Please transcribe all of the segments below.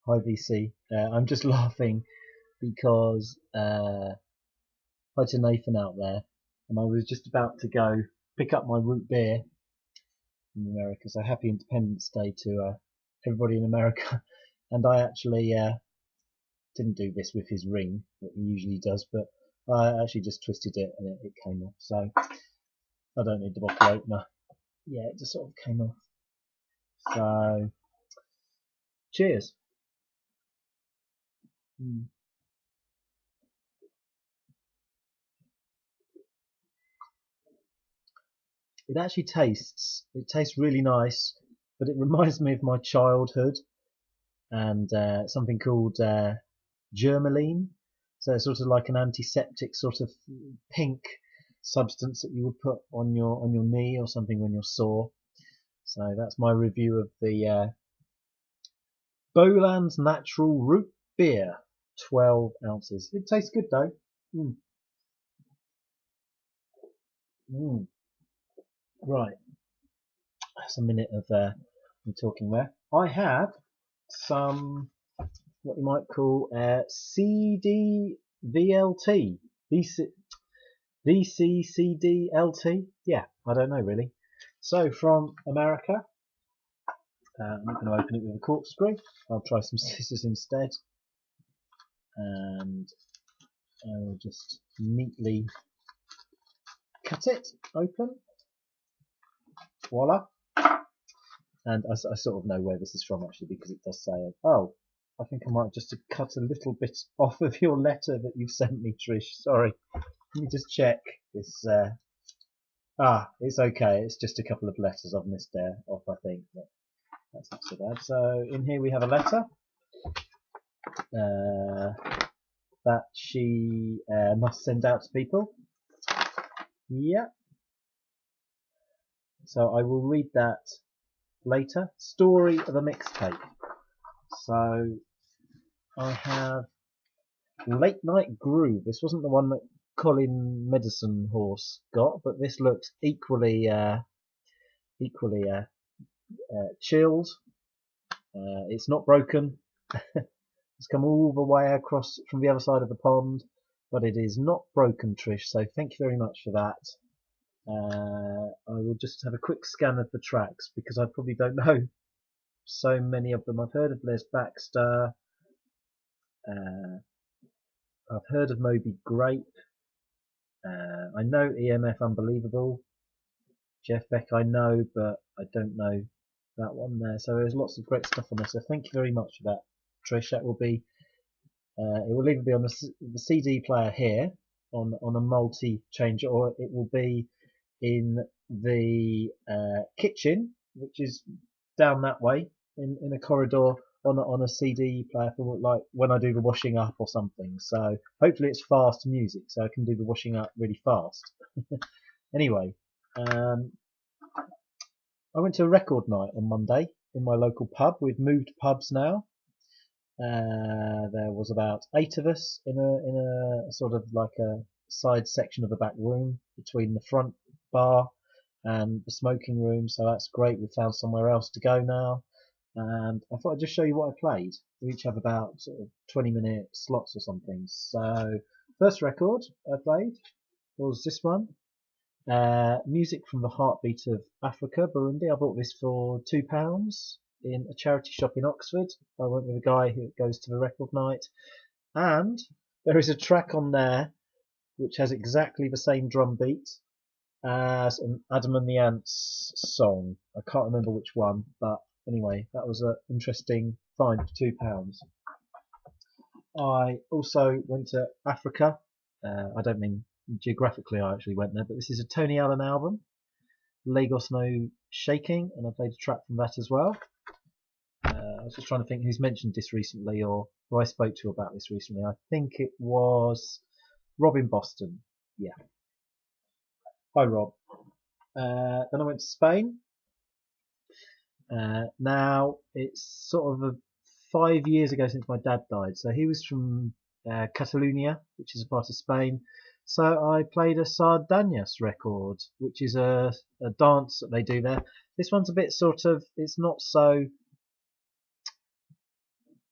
Hi VC. I'm just laughing because hi to Nathan out there, and I was just about to go pick up my root beer from America. So happy Independence Day to everybody in America. And I actually didn't do this with his ring that he usually does, but I actually just twisted it and it came off. So I don't need the bottle opener. Yeah, it just sort of came off. So cheers. Mm. It actually it tastes really nice, but it reminds me of my childhood and something called germaline. So it's sort of like an antiseptic sort of pink substance that you would put on your knee or something when you're sore. So that's my review of the Boland's Natural Root Beer, 12 ounces. It tastes good though. Mm. Mm. Right, that's a minute of me talking there. I have some what you might call CD VLT, VCCDLT. Yeah, I don't know really. So from America, I'm not going to open it with a corkscrew. I'll try some scissors instead, and I'll just neatly cut it open. Voila! And I sort of know where this is from actually because it does say it. Oh, I think I might just cut a little bit off of your letter that you've sent me, Trish. Sorry. Let me just check this. It's okay. It's just a couple of letters I've missed there off, I think. But that's not so bad. So in here we have a letter that she must send out to people. Yeah. So I will read that later. Story of a mixtape. So I have Late Night Groove. This wasn't the one that Colin Medicine Horse got, but this looks equally chilled. It's not broken. It's come all the way across from the other side of the pond, but it is not broken, Trish. So thank you very much for that. I will just have a quick scan of the tracks because I probably don't know so many of them. I've heard of Les Baxter. I've heard of Moby Grape. I know EMF Unbelievable. Jeff Beck I know, but I don't know that one there. So there's lots of great stuff on there. So thank you very much for that, Trish. That will be it will either be on the CD player here on a multi-change, or it will be in the kitchen, which is down that way in a corridor on a CD player for like when I do the washing up or something. So hopefully it's fast music, so I can do the washing up really fast. Anyway, I went to a record night on Monday in my local pub. We've moved pubs now. There was about 8 of us in a sort of like a side section of the back room between the front bar and the smoking room. So that's great. We found somewhere else to go now. And I thought I'd just show you what I played. We each have about sort of 20-minute slots or something. So first record I played was this one. Music from the Heartbeat of Africa, Burundi. I bought this for £2 in a charity shop in Oxford. I went with a guy who goes to the record night. And there is a track on there which has exactly the same drum beat as an Adam and the Ants song. I can't remember which one, but anyway, that was an interesting find for £2. I also went to Africa. I don't mean geographically I actually went there, but this is a Tony Allen album, Lagos No Shaking, and I played a track from that as well. I was just trying to think who's mentioned this recently or who I spoke to about this recently. I think it was Rob in Boston. Yeah. Hi Rob. Then I went to Spain. Now it's sort of 5 years ago since my dad died, so he was from Catalonia, which is a part of Spain. So I played a Sardanas record, which is a dance that they do there. This one's a bit sort of, it's not so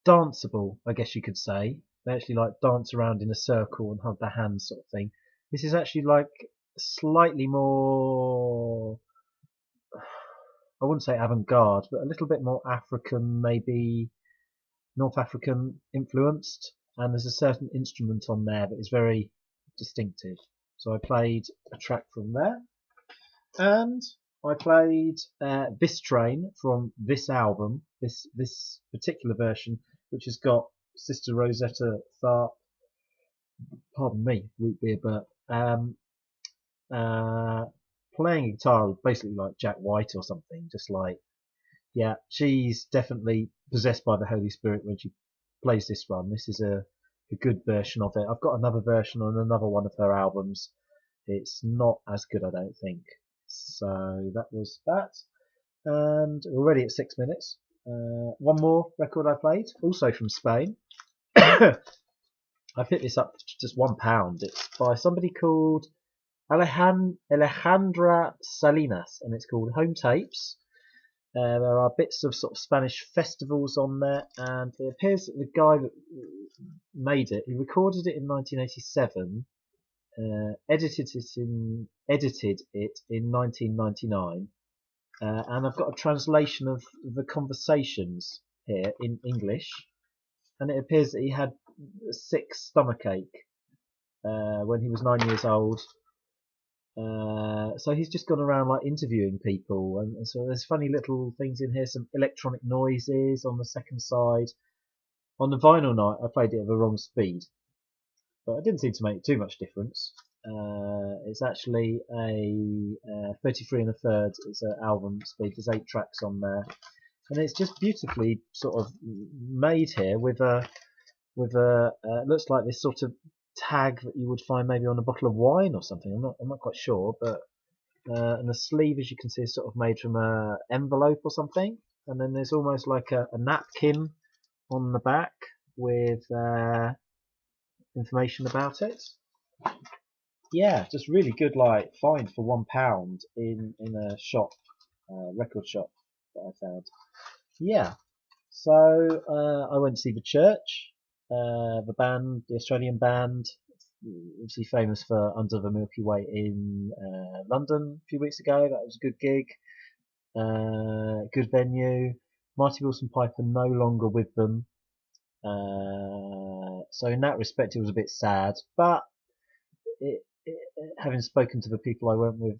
danceable, I guess you could say. They actually like dance around in a circle and hold their hands, sort of thing. This is actually like slightly more, I wouldn't say avant-garde, but a little bit more African, maybe North African influenced. And there's a certain instrument on there that is very distinctive. So I played a track from there, and I played this train from this album, this particular version, which has got Sister Rosetta Tharpe, pardon me, root beer burp, uh, playing guitar basically like Jack White or something, just like, yeah, she's definitely possessed by the Holy Spirit when she plays this one. This is a good version of it. I've got another version on another one of her albums. It's not as good, I don't think. So that was that. And we're already at 6 minutes. One more record I played, also from Spain. I picked this up for just £1. It's by somebody called Alejandra Salinas, and it's called Home Tapes. There are bits of sort of Spanish festivals on there, and it appears that the guy that made it, he recorded it in 1987, edited it in 1999, and I've got a translation of the conversations here in English, and it appears that he had a sick stomachache when he was 9 years old. So he's just gone around like interviewing people, and so there's funny little things in here, some electronic noises on the second side. On the vinyl night, I played it at the wrong speed, but it didn't seem to make too much difference. It's actually a 33 and a third. It's an album speed. There's 8 tracks on there, and it's just beautifully sort of made here with a looks like this sort of tag that you would find maybe on a bottle of wine or something. I'm not quite sure, but and the sleeve, as you can see, is sort of made from a envelope or something, and then there's almost like a napkin on the back with information about it. Yeah, just really good, like find for £1 in a shop, record shop that I found. Yeah, so I went to see the Church, the band, the Australian band, obviously famous for Under the Milky Way in London a few weeks ago. That was a good gig, good venue. Marty Wilson Piper no longer with them, so in that respect it was a bit sad. But having spoken to the people I went with,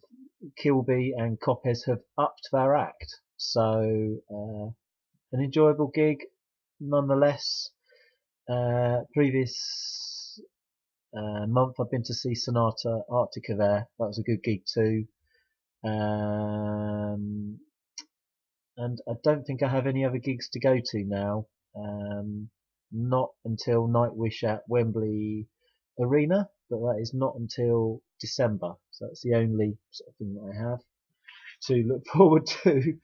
Kilby and Copes have upped their act. So an enjoyable gig nonetheless. Previous month I've been to see Sonata Arctica there. That was a good gig too. And I don't think I have any other gigs to go to now. Not until Nightwish at Wembley Arena, but that is not until December. So that's the only sort of thing that I have to look forward to.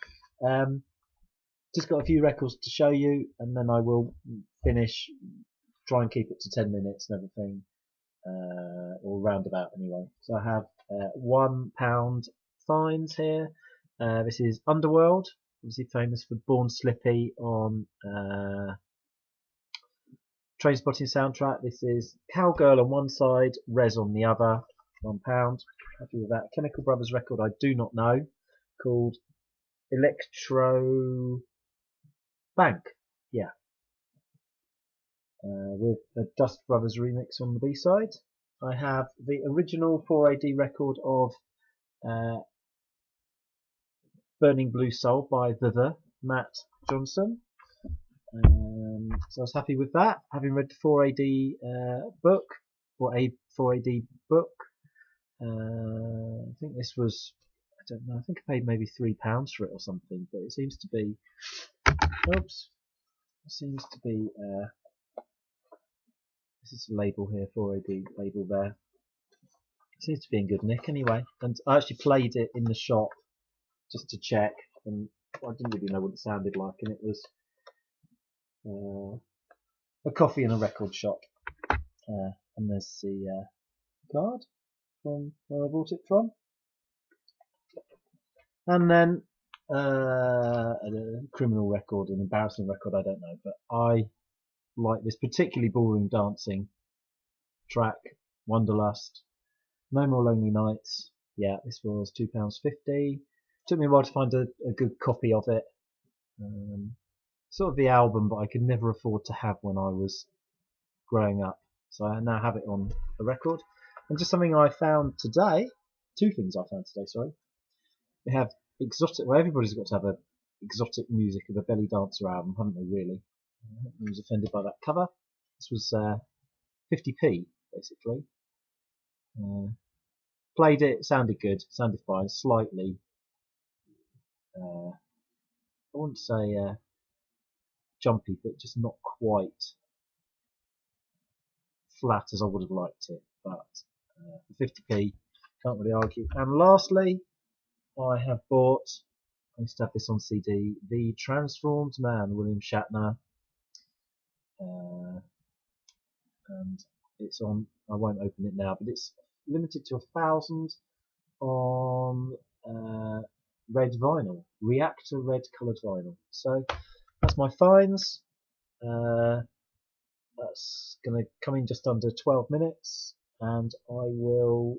Just got a few records to show you, and then I will finish, try and keep it to 10 minutes and everything, or roundabout anyway. So I have £1 finds here. This is Underworld, obviously famous for Born Slippy on Trainspotting soundtrack. This is Cowgirl on one side, Rez on the other. £1. Happy with that. Chemical Brothers record I do not know, called Electro Bank. Yeah. With the Dust Brothers remix on the B-side. I have the original 4AD record of Burning Blue Soul by the Matt Johnson. So I was happy with that, having read the 4AD book, or a 4AD book. I think this was, I don't know, I think I paid maybe £3 for it or something, but it seems to be, oops, it seems to be, this is the label here, 4AD label there. It seems to be in good nick anyway, and I actually played it in the shop just to check, and I didn't really know what it sounded like, and it was a coffee and a record shop. And there's the card from where I bought it from. And then a criminal record, an embarrassing record, I don't know, but I like this particularly ballroom dancing track, Wanderlust. No More Lonely Nights. Yeah, this was £2.50. Took me a while to find a good copy of it. Sort of the album, but I could never afford to have when I was growing up. So I now have it on a record. And just something I found today, two things I found today, sorry. They have exotic, well, everybody's got to have a exotic music of a belly dancer album, haven't they, really? I was offended by that cover. This was 50p, basically. Played it, sounded good, sounded fine, slightly, I wouldn't say jumpy, but just not quite flat as I would have liked it. But 50p, can't really argue. And lastly, I have bought, I used to have this on CD, The Transformed Man, William Shatner. And it's on, I won't open it now, but it's limited to 1,000 on red vinyl, reactor red coloured vinyl. So that's my finds. That's going to come in just under 12 minutes, and I will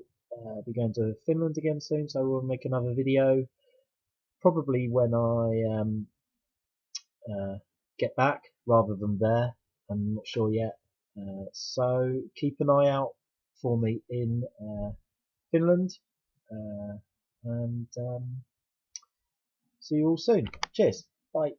be going to Finland again soon, so we'll make another video probably when I get back rather than there. I'm not sure yet. So keep an eye out for me in Finland, and see you all soon. Cheers. Bye.